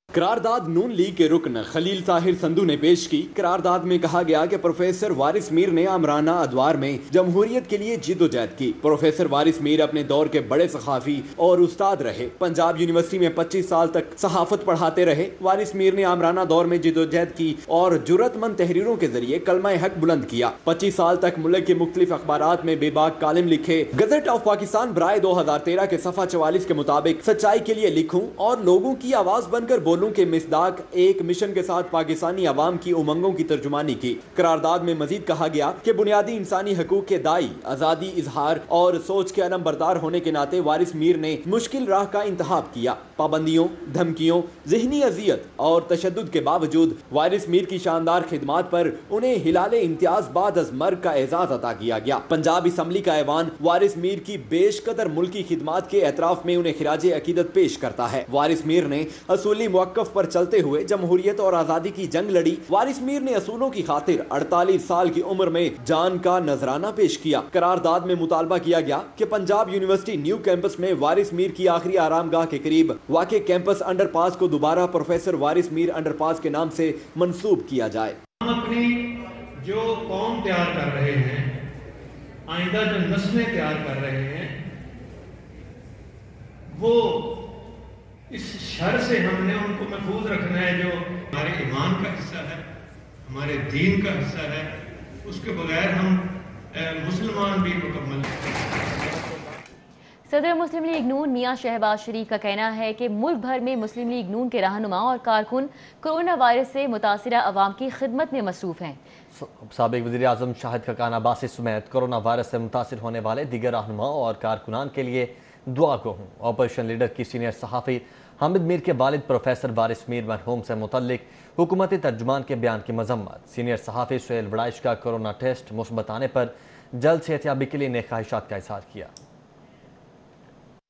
S3: करारदाद नून लीग के रुकन खलील ताहिर संधू ने पेश की। करारदाद में कहा गया कि प्रोफेसर वारिस मीर ने आमराना अदवार में जमहूरियत के लिए जिद्दोजहद की। प्रोफेसर वारिस मीर अपने दौर के बड़े सखाफी और उस्ताद रहे। पंजाब यूनिवर्सिटी में 25 साल तक सहाफत पढ़ाते रहे। वारिस मीर ने आमराना दौर में जिद्दोजहद की और जुर्रतमंद तहरीरों के जरिए कलमा हक बुलंद किया। 25 साल तक मुल्क के मुख्तलिफ अखबारात में बेबाक कालिम लिखे। गजट ऑफ पाकिस्तान बराए 2013 के सफ़ा 44 के मुताबिक सच्चाई के लिए लिखूं और लोगों की आवाज बनकर बोलूं के मिसदाक एक मिशन के साथ पाकिस्तानी अवाम की उमंगों की तर्जुमानी की। करारदाद में मजीद कहा गया कि बुनियादी इंसानी हकूक के दाई आज़ादी इजहार और सोच के अनम बरदार होने के नाते वारिस मीर ने मुश्किल राह का इंतखाब किया। पाबंदियों, धमकियों, ज़हनी अजियत और तशद्दुद के बावजूद वारिस मीर की शानदार खिदमात पर उन्हें हिलाले इम्तियाज बाद अज मर्ग का एजाज अता किया गया। पंजाब असम्बली का ऐवान वारिस मीर की बेशकदर मुल्की खिदमात के एतराफ में उन्हें खिराज अकीदत पेश करता है। वारिस मीर ने असूली मुवक्कफ पर चलते हुए जमहूरियत और आजादी की जंग लड़ी। वारिस मीर ने असूलों की खातिर 48 साल की उम्र में जान का नजराना पेश किया। करारदाद में मुतालबा किया गया कि पंजाब यूनिवर्सिटी न्यू कैंपस में वारिस मीर की आखिरी आरामगाह के करीब वाक़े कैंपस अंडरपास को दोबारा प्रोफेसर वारिस मीर अंडरपास के नाम से मंसूब किया जाए।
S16: हम अपनी जो कौम तैयार कर रहे हैं, आइंदा जो नस्लें तैयार कर रहे हैं, वो इस शर से हमने उनको महफूज रखना है जो हमारे ईमान का हिस्सा है, हमारे दीन का हिस्सा है। उसके बगैर हम मुसलमान भी मुकम्मल।
S2: सदर मुस्लिम लीग नून मियां शहबाज शरीफ का कहना है कि मुल्क भर में मुस्लिम लीग नून के रहनुमा और कारकुन कोरोना वायरस से मुतासिरा अवाम की खिदमत में मसरूफ हैं।
S1: साबिक वज़ीर आज़म शाहिद खकान अब्बासी समेत कोरोना वायरस से मुतासिर होने वाले दीगर रहनुमाओं और कारकुनान के लिए दुआ को हूँ। ऑपरेशन लीडर की सीनियर सहाफ़ी हामिद मीर के वालिद प्रोफेसर वारिस मीर मरहूम से मुतल्लिक हुकूमती तर्जुमान के बयान की मजम्मत। सीनियर सहाफ़ी सुहेल वड़ाइश का कोरोना टेस्ट मुस्बत आने पर जल्द सेहतियाबी के लिए नेक ख्वाहिशात का इजहार किया।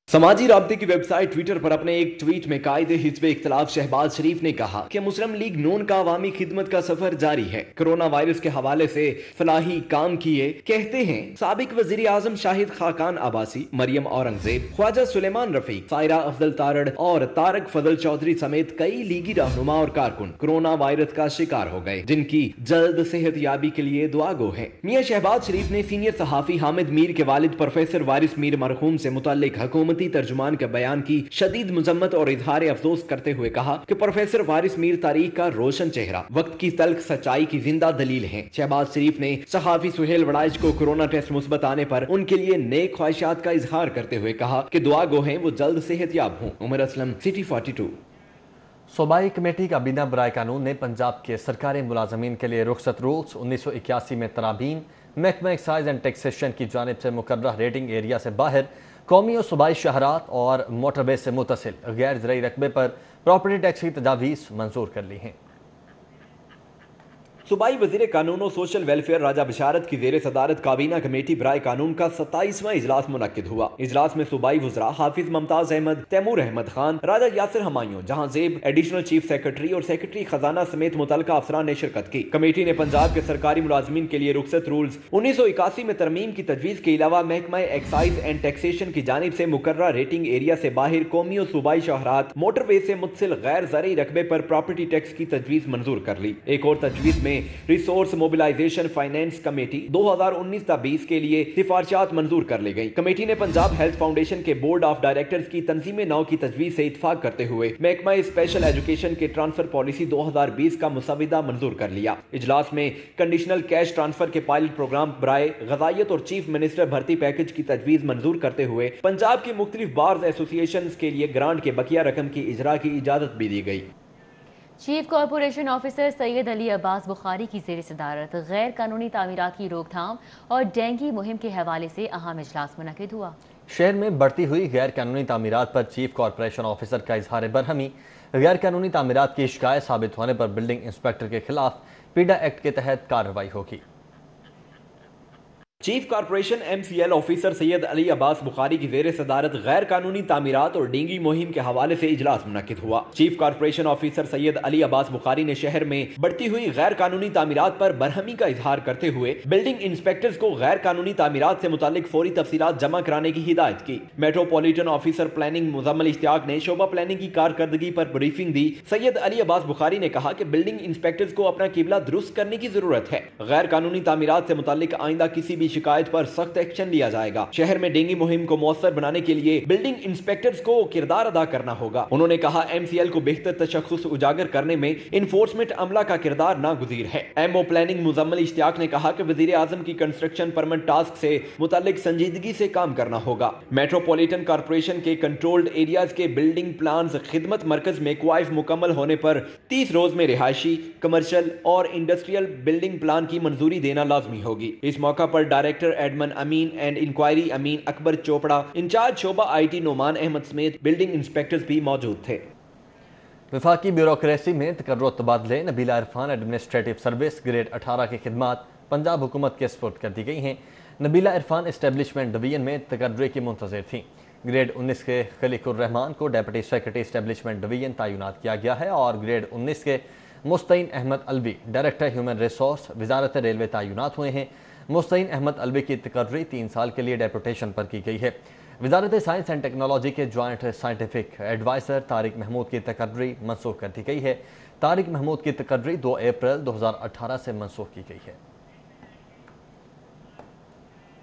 S3: समाजी राब्ते की वेबसाइट ट्विटर पर अपने एक ट्वीट में कायदे हिज़्ब इख्तिलाफ शहबाज शरीफ ने कहा कि मुस्लिम लीग नून का अवामी खिदमत का सफर जारी है। कोरोना वायरस के हवाले से फलाही काम किए। कहते हैं साबिक वज़ीर आज़म शाहिद खाकान अब्बासी, मरियम औरंगजेब, ख्वाजा सुलेमान रफीक, सायरा अफजल तारड़ और तारक फजल चौधरी समेत कई लीगी रहनुमा और कारकुन कोरोना वायरस का शिकार हो गए, जिनकी जल्द सेहतयाबी के लिए दुआ गो है। मियां शहबाज शरीफ ने सीनियर सहाफ़ी हामिद मीर के वालिद प्रोफेसर वारिस मीर मरहूम से मुतल्लिक हुकूमती तर्जुमान के बयान की शदीद मजम्मत और इजहार अफसोस करते हुए कहा कि प्रोफेसर वारिस मीर तारीख का रोशन चेहरा, वक्त की तल्ख सच्चाई की जिंदा दलील हैं। शहबाज शरीफ ने सहाफी सुहेल वड़ाइश को कोरोना टेस्ट मुस्बत आने पर उनके लिए नेक ख्वाहिशात का इजहार करते हुए कहा कि दुआ गो हैं वो जल्द सेहतयाब हों। उमर असलम, सिटी 42।
S1: सूबाई कमेटी का बिना बराए कानून ने पंजाब के सरकारी मुलाजमीन के लिए रुखसत रूल्स 1981 में तरामीम महकमा एक्साइज एंड टैक्सेशन की जानिब से मुकर्रर रेटिंग एरिया से बाहर कौमी और सूबाई शहरात और मोटरवे से मुतसिल गैर ज़रई रकबे पर प्रॉपर्टी टैक्स की तजावीज़ मंजूर कर ली हैं।
S3: सूबाई वज़ीर कानून और सोशल वेलफेयर राजा बशारत की ज़ेर सदारत काबीना कमेटी बराए कानून का 27वां इजलास मुनक्किद हुआ। इजलास में सूबाई वज़रा हाफिज मुमताज अहमद, तैमूर अहमद खान, राजा यासिर हमायूं, जहां जेब एडिशनल चीफ सेक्रेटरी और सेक्रेटरी खजाना समेत मुतल्लिका अफसरान ने शिरकत की। कमेटी ने पंजाब के सरकारी मुलाजमीन के लिए रुखसत रूल्स 1981 में तरमीम की तजवीज़ के अलावा महकमा एक्साइज एंड टैक्सेशन की जानिब से मुकर्रर रेटिंग एरिया से बाहर कौमी और सूबाई शहरात मोटरवे से मुतसिल गैर ज़रई रकबे पर प्रॉपर्टी टैक्स की तजवीज़ मंजूर कर ली। एक और तजवीज़ में रिसोर्स मोबिलाइजेशन फाइनेंस कमेटी 2019-20 के लिए सिफारिशात मंजूर कर ली गई। कमेटी ने पंजाब हेल्थ फाउंडेशन के बोर्ड ऑफ डायरेक्टर्स की तंजीम नौ की तजवीज़ से इत्फाक करते हुए महकमा स्पेशल एजुकेशन के ट्रांसफर पॉलिसी 2020 का मुसविदा मंजूर कर लिया। इजलास में कंडीशनल कैश ट्रांसफर के पायलट प्रोग्राम बराए गजायत और चीफ मिनिस्टर भर्ती पैकेज की तजवीज़ मंजूर करते हुए पंजाब की मुख्तलिफ बार्स एसोसिएशन के लिए ग्रांट के बकिया रकम की इजरा की इजाजत भी दी गई।
S2: Chief corporation officer Syed Ali Abbas Bukhari की ज़ेर सदारत गैर कानूनी तामीरात की रोकथाम और डेंगी मुहिम के हवाले से अहम इजलास मुनक्किद हुआ।
S1: शहर में बढ़ती हुई गैर कानूनी तामीरात पर चीफ कॉरपोरेशन ऑफिसर का इजहार बरहमी। गैर कानूनी तामीरात की शिकायत साबित होने पर बिल्डिंग इंस्पेक्टर के खिलाफ पीडा एक्ट के तहत कार्रवाई होगी।
S3: Chief corporation MCL officer Syed Ali Abbas Bukhari की ज़ेर सदारत गैर कानूनी तामीरात और डेंगी मुहिम के हवाले से इजलास मुनक्किद हुआ। Chief corporation officer Syed Ali Abbas Bukhari ने शहर में बढ़ती हुई गैर कानूनी तामीरात पर बरहमी का इजहार करते हुए बिल्डिंग इंस्पेक्टर्स को गैर कानूनी तामीरात से मुतालिक फौरी तफसीलात जमा कराने की हिदायत की। Metropolitan officer planning Muzammil Ishtiaq ने शोबा प्लानिंग की कारकर्दगी पर ब्रीफिंग दी। सैयद अली अब्बास बुखारी ने कहा कि बिल्डिंग इंस्पेक्टर्स को अपना किबला दुरुस्त करने की जरूरत है। गैर कानूनी तामीरात से मुतालिक आइंदा किसी भी शिकायत पर सख्त एक्शन लिया जाएगा। शहर में डेंगी मुहिम को मौसर बनाने के लिए बिल्डिंग इंस्पेक्टर्स को किरदार अदा करना होगा। उन्होंने कहा MCL को बेहतर तशख्खुस उजागर करने में इन्फोर्समेंट अमला का किरदार नागुज़ीर है। MO प्लानिंग मुजम्मल इश्तियाक ने कहा कि वज़ीर आज़म की कंस्ट्रक्शन परमिट टास्क से मुतालिक संजीदगी से काम करना होगा। मेट्रोपॉलिटन कॉर्पोरेशन के कंट्रोल्ड एरियाज के बिल्डिंग प्लान खिदमत मरकज में क्वाइफ मुकम्मल होने पर 30 रोज में रिहायशी, कमर्शियल और इंडस्ट्रियल बिल्डिंग प्लान की मंजूरी देना लाजमी होगी। इस मौका पर डायरेक्टर एडमन अमीन and enquiry Amin Akbar Chopra, incharge शोबा IT नोमान अहमद समेत बिल्डिंग इंस्पेक्टर्स भी मौजूद थे।
S1: वफाकी ब्यूरोक्रेसी में तकर्रुर तबादले Nabila Irfan administrative service grade 18 की खिदमात पंजाब हुकूमत के सपुर्द कर दी गई हैं। नबीला इरफान एस्टेब्लिशमेंट डिवीजन में तकर्रे की मुंतज़िर थीं। ग्रेड 19 के खलीकुर रहमान को डेप्यूटी सेक्रेटरी एस्टेब्लिशमेंट डिवीजन तैनात किया गया है और ग्रेड 19 के Mustaeen Ahmed Alvi director human resource वजारत रेलवे तैनात हुए हैं। मुस्तईन अहमद अलवी की तकर्री 3 साल के लिए डेपुटेशन पर की गई है। वजारत साइंस एंड टेक्नोलॉजी के joint scientific adviser Tariq Mahmood की तकर्री मनसूख कर दी गई है। तारिक महमूद की तकर्री 2 अप्रैल 2018 से मनसूख की गई है।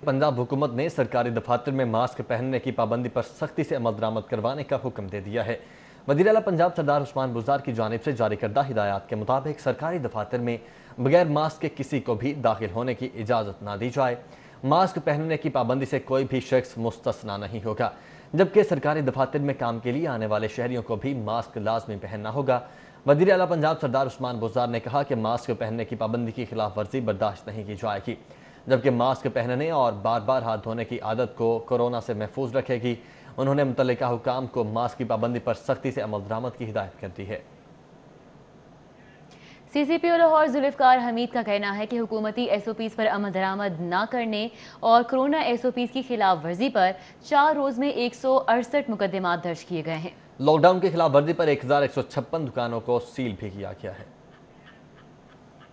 S1: पंजाब हुकूमत ने सरकारी दफातर में मास्क पहनने की पाबंदी पर सख्ती से अमल दरामद करवाने का हुक्म दे दिया है। वज़ीर आला पंजाब सरदार उस्मान बुज़दार की जानिब से जारी करदा हिदायत के मुताबिक सरकारी दफातर में बगैर मास्क के किसी को भी दाखिल होने की इजाज़त ना दी जाए। मास्क पहनने की पाबंदी से कोई भी शख्स मुस्तस्ना नहीं होगा, जबकि सरकारी दफातर में काम के लिए आने वाले शहरियों को भी मास्क लाजमी पहनना होगा। वज़ीर आला पंजाब सरदार उस्मान बुज़दार ने कहा कि मास्क पहनने की पाबंदी की खिलाफ वर्जी बर्दाश्त नहीं की जाएगी, जबकि मास्क पहनने और बार बार हाथ धोने की आदत को कोरोना से महफूज रखेगी। उन्होंने मुतल्लिका हुकाम को मास्क की पाबंदी पर सख्ती से अमल दरामद की हिदायत कर दी है।
S2: CCPO लाहौर जुल्फ़िकार हमीद का कहना है कि हुकूमती SOPs पर अमल दरामद न करने और कोरोना SOPs की खिलाफ वर्जी पर 4 रोज़ में 168 मुकदमात दर्ज किए गए हैं।
S1: लॉकडाउन की खिलाफ वर्जी पर 1156 दुकानों को सील भी किया गया है।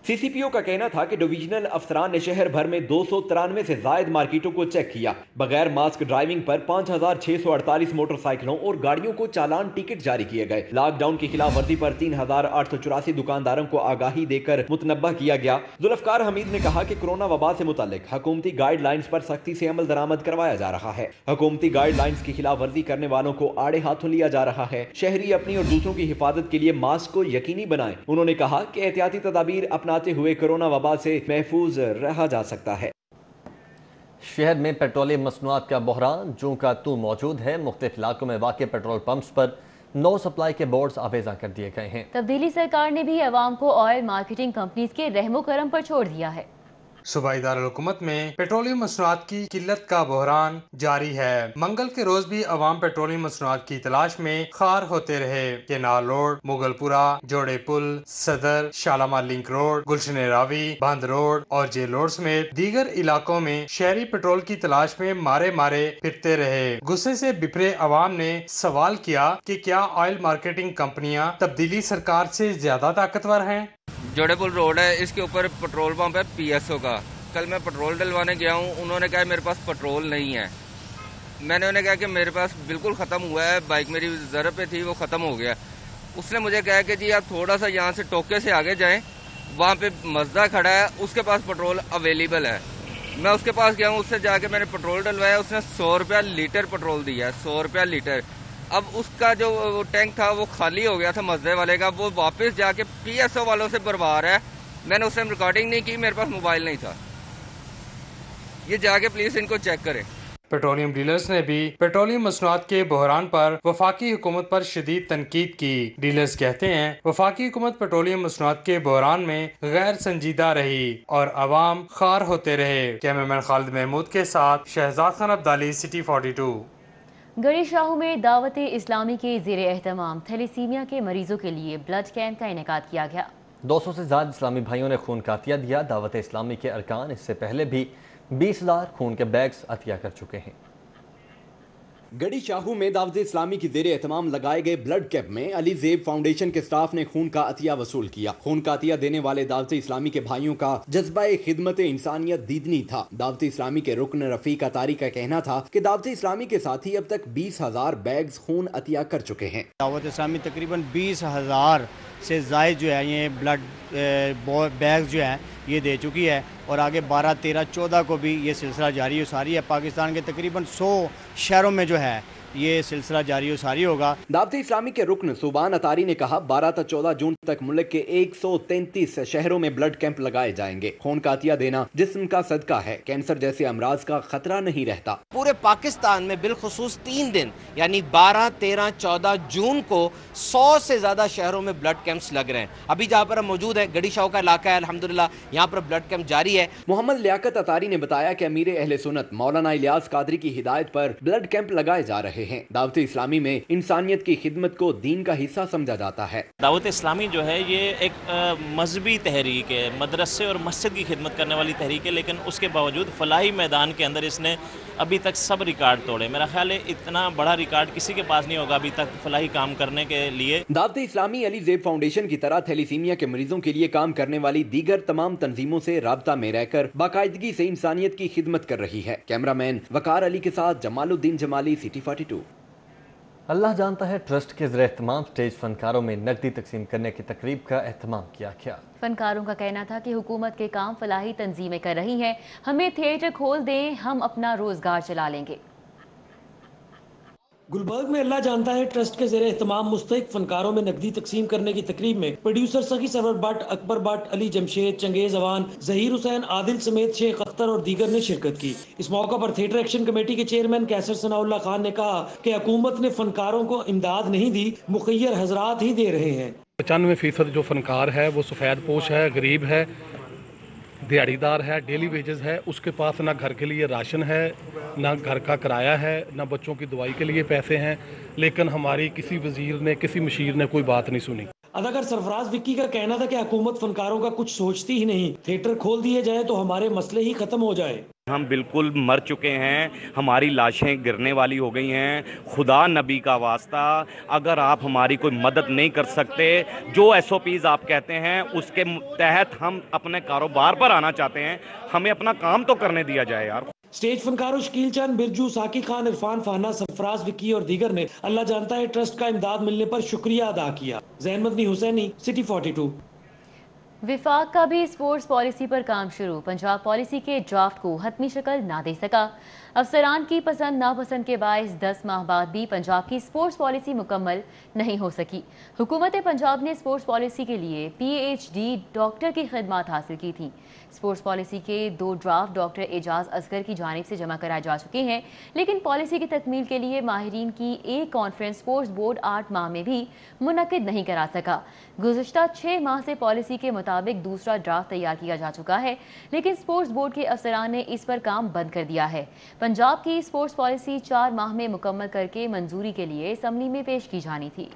S3: CCPO का कहना था कि डिवीजनल अफसरान ने शहर भर में 293 से जायद मार्केटों को चेक किया। बगैर मास्क ड्राइविंग पर 5648 मोटरसाइकिलों और गाड़ियों को चालान टिकट जारी किए गए। लॉकडाउन की खिलाफ वर्जी पर 3884 दुकानदारों को आगाही देकर मुतनब्बा किया गया। जुल्फ़िकार हमीद ने कहा कि कोरोना वबा से मुतालिक हुकूमती गाइडलाइंस पर सख्ती से अमल दरामद करवाया जा रहा है। हुकूमती गाइडलाइंस की खिलाफ वर्जी करने वालों को आड़े हाथों लिया जा रहा है। शहरी अपनी और दूसरों की हिफाजत के लिए मास्क को यकीनी बनाएं। उन्होंने कहा कि एहतियाती तदाबीर अपनाते हुए कोरोना वबा से महफूज रहा जा सकता है।
S1: शहर में पेट्रोलियम मसनूआत का बहरान जूं का तू मौजूद है। मुख्तलिफ इलाकों में वाक़ पेट्रोल पंप्स पर नो सप्लाई के बोर्ड्स आवेजा कर दिए गए हैं।
S2: तब्दीली सरकार ने भी अवाम को ऑयल मार्केटिंग कंपनीज के रहमो करम पर छोड़ दिया है।
S17: सूबाई दारुल हुकूमत में पेट्रोलियम मसनूआत की किल्लत का बहरान जारी है। मंगल के रोज भी अवाम पेट्रोलियम मसनूआत की तलाश में खार होते रहे। केनाल रोड, मुगलपुरा, जोड़े पुल, सदर, शालामार लिंक रोड, गुलशन रावी, बंद रोड और जेल रोड समेत दीगर इलाकों में शहरी पेट्रोल की तलाश में मारे मारे फिरते रहे। गुस्से से बिफरे अवाम ने सवाल किया कि क्या ऑयल मार्केटिंग कंपनियां तब्दीली सरकार से ज्यादा ताकतवर हैं?
S18: जोड़ेपुल रोड है, इसके ऊपर पेट्रोल पंप है PSO का। कल मैं पेट्रोल डलवाने गया हूँ, उन्होंने कहा मेरे पास पेट्रोल नहीं है। मैंने उन्हें कहा कि मेरे पास बिल्कुल ख़त्म हुआ है, बाइक मेरी ज़रब पे थी वो ख़त्म हो गया। उसने मुझे कहा कि जी आप थोड़ा सा यहाँ से टोके से आगे जाएं, वहाँ पे मज़दा खड़ा है, उसके पास पेट्रोल अवेलेबल है। मैं उसके पास गया हूँ, उससे जाके मैंने पेट्रोल डलवाया, उसने 100 रुपया लीटर पेट्रोल दिया है, 100 रुपया लीटर। अब उसका जो टैंक था वो खाली हो गया था मज़दे वाले का, वो वापस जाके PSO वालों से भरवा रहा है। मैंने उस टाइम रिकॉर्डिंग नहीं की, मेरे पास मोबाइल नहीं था। ये जाके प्लीज इनको चेक करें।
S17: पेट्रोलियम डीलर्स ने भी पेट्रोलियम मसनूआत के बहरान पर वफाकी हुकूमत पर शदीद तनकीद की। डीलर्स कहते हैं वफाकी हुकूमत पेट्रोलियम मसनूआत के बहरान में गैर संजीदा रही और अवाम खार होते रहे। कैमरामैन खालिद महमूद के साथ शहजाद खान अब्दाली, सिटी 42।
S2: गढ़ी शाहू में दावत इस्लामी के ज़ेर एहतमाम थैलेसीमिया के मरीजों के लिए ब्लड कैंप का इनेकाद किया गया।
S1: 200 से ज़्यादा इस्लामी भाइयों ने खून का अतिया दिया। दावत इस्लामी के अरकान इससे पहले भी 20,000 खून के बैग्स अतिया कर चुके हैं।
S3: गढ़ी शाहू में दावत इस्लामी की ज़ेर एहतमाम लगाए गए ब्लड कैंप में अली ज़ेब फाउंडेशन के स्टाफ ने खून का अतिया वसूल किया। खून का अतिया देने वाले दावत इस्लामी के भाइयों का जज्बा खिदमत इंसानियत दीदनी था। दावत इस्लामी के रुकन रफीक अतारी का कहना था कि दावत इस्लामी के साथी अब तक 20,000 बैग्स खून अतिया कर चुके हैं।
S19: दावत इस्लामी तकरीबन 20,000 से ज़ायद जो है ये ब्लड बैग्स जो है ये दे चुकी है और आगे 12, 13, 14 को भी ये सिलसिला जारी सारी है। पाकिस्तान के तकरीबन 100 शहरों में जो है ये सिलसिला जारी सारी होगा।
S3: दावत इस्लामी के रुकन सुबान अतारी ने कहा 12 से 14 जून तक मुल्क के 133 शहरों में ब्लड कैंप लगाए जाएंगे। खून का अतिया देना जिस्म का सदका है, कैंसर जैसे अमराज का खतरा नहीं रहता।
S20: पूरे पाकिस्तान में बिलखुसूस 3 दिन यानी 12, 13, 14 जून को 100 से ज्यादा शहरों में ब्लड कैंप्स लग रहे हैं। अभी जहाँ पर हम मौजूद है गढ़ी शाहू का इलाका है, अल्हम्दुलिल्लाह यहाँ पर ब्लड कैंप जारी है।
S3: मोहम्मद लियाकत अतारी ने बताया कि अमीर अहले सुन्नत मौलाना इलियास कादरी की हिदायत पर ब्लड कैंप लगाए जा रहे हैं। दावत इस्लामी में इंसानियत की खिदमत को दीन का हिस्सा समझा जाता है।
S21: दावत इस्लामी जो है ये एक मजहबी तहरीक है, मदरसे और मस्जिद की खिदमत करने वाली तहरीक है, लेकिन उसके बावजूद फलाही मैदान के अंदर इसने अभी तक सब रिकॉर्ड तोड़े। मेरा ख्याल है इतना बड़ा रिकॉर्ड किसी के पास नहीं होगा अभी तक फलाही काम करने के लिए।
S3: दावत इस्लामी अली ज़ेब फाउंडेशन की तरह थैलीसीमिया के मरीजों के लिए काम करने वाली दीगर तमाम तंजीमों से राब्ता में रहकर बाकायदगी से इंसानियत की खिदमत कर रही है। कैमरामैन वकार अली के साथ जमालुद्दीन जमाली, सिटी 42।
S1: अल्लाह जानता है ट्रस्ट के ज़रिए स्टेज फनकारों में नकदी तकसीम करने की तकरीब का एहतमाम किया गया।
S2: फनकारों का कहना था कि हुकूमत के काम फलाही तंजीमें कर रही हैं, हमें थिएटर खोल दें, हम अपना रोजगार चला लेंगे।
S5: गुलबर्ग में अल्लाह जानता है ट्रस्ट के ज़ेरे एहतमाम मुस्तहिक फनकारों में नकदी तकसीम करने की तकरीब में प्रोड्यूसर सखी सरवर भट्ट, अकबर भट्ट, अली जमशेद, चंगेज अवान, जहीर हुसैन, आदिल समेत शेख अख्तर और दीगर ने शिरकत की। इस मौका पर थिएटर एक्शन कमेटी के चेयरमैन कैसर सनाउल्ला खान ने कहा कि हुकूमत ने फनकारों को इमदाद नहीं दी, मुखय्यर हजरात ही दे रहे हैं।
S22: 95% जो फनकार है वो सफ़ेद पोश है, गरीब है, दिहाड़ीदार है, डेली वेजेस है, उसके पास ना घर के लिए राशन है, ना घर का किराया है, ना बच्चों की दवाई के लिए पैसे हैं, लेकिन हमारी किसी वजीर ने, किसी मशीर ने कोई बात नहीं सुनी।
S5: अदाकार सरफराज विक्की का कहना था कि हुकूमत फनकारों का कुछ सोचती ही नहीं, थिएटर खोल दिए जाए तो हमारे मसले ही खत्म हो जाए।
S23: हम बिल्कुल मर चुके हैं, हमारी लाशें गिरने वाली हो गई हैं। खुदा नबी का वास्ता, अगर आप हमारी कोई मदद नहीं कर सकते, जो SOPs आप कहते हैं उसके तहत हम अपने कारोबार पर आना चाहते हैं, हमें अपना काम तो करने दिया जाए यार।
S5: स्टेज फनकारों शकील चंद, बिरजू, साकी खान, इरफान फाना, सरफराज विक्की और दीगर ने अल्लाह जानता है ट्रस्ट का इमदाद मिलने पर शुक्रिया अदा किया। ज़ैन मदनी हुसैनी, सिटी 42।
S2: विफाक का भी स्पोर्ट्स पॉलिसी पर काम शुरू। पंजाब पॉलिसी के ड्राफ्ट को हतमी शक्ल ना दे सका। अफसरान की पसंद नापसंद के बायस 10 माह बाद भी पंजाब की स्पोर्ट्स पॉलिसी मुकम्मल नहीं हो सकी। हुकूमत पंजाब ने स्पोर्ट्स पॉलिसी के लिए PhD डॉक्टर की खिदमत हासिल की थी। स्पोर्ट्स पॉलिसी के 2 ड्राफ्ट डॉक्टर एजाज असगर की जानिब से जमा कराए जा चुके हैं, लेकिन पॉलिसी की तकमील के लिए माहिरीन की एक कॉन्फ्रेंस स्पोर्ट्स बोर्ड 8 माह में भी मुनक्किद नहीं करा सका। गुज़िश्ता 6 माह से पॉलिसी के मुताबिक दूसरा ड्राफ्ट तैयार किया जा चुका है, लेकिन स्पोर्ट्स बोर्ड के अफसरान ने इस पर काम बंद कर दिया है। पंजाब की स्पोर्ट्स पॉलिसी 4 माह में मुकम्मल करके मंजूरी के लिए असम्बली में पेश की जानी थी।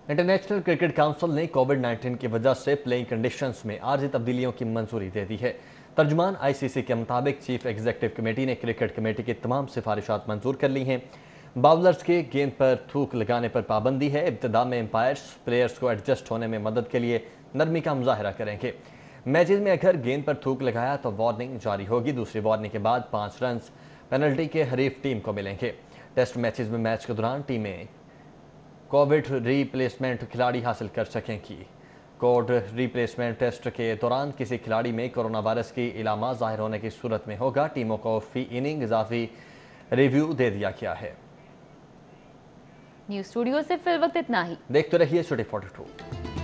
S1: इंटरनेशनल क्रिकेट काउंसिल ने कोविड-19 की वजह से प्लेइंग कंडीशंस में आर्जी तब्दीलियों की मंजूरी दे दी है। तर्जुमान ICC के मुताबिक चीफ एग्जीक्यूटिव कमेटी ने क्रिकेट कमेटी की तमाम सिफारिशात मंजूर कर ली हैं। बाउलर्स के गेंद पर थूक लगाने पर पाबंदी है। इब्तिदा में एम्पायर्स प्लेयर्स को एडजस्ट होने में मदद के लिए नरमी का मुजाहरा करेंगे। मैचेस में अगर गेंद पर थूक लगाया तो वार्निंग जारी होगी। दूसरी वार्निंग के बाद 5 रन पेनल्टी के हरीफ टीम को मिलेंगे। टेस्ट मैचेस में मैच के दौरान टीमें कोविड रिप्लेसमेंट खिलाड़ी हासिल कर सकेंगी। कोड रिप्लेसमेंट टेस्ट के दौरान किसी खिलाड़ी में कोरोना वायरस की इलामा जाहिर होने की सूरत में होगा। टीमों को फी इनिंग इजाफी रिव्यू दे दिया गया है।
S2: न्यूज़ स्टूडियो से फिल वक्त इतना ही।
S1: देखते रहिए सिटी 42।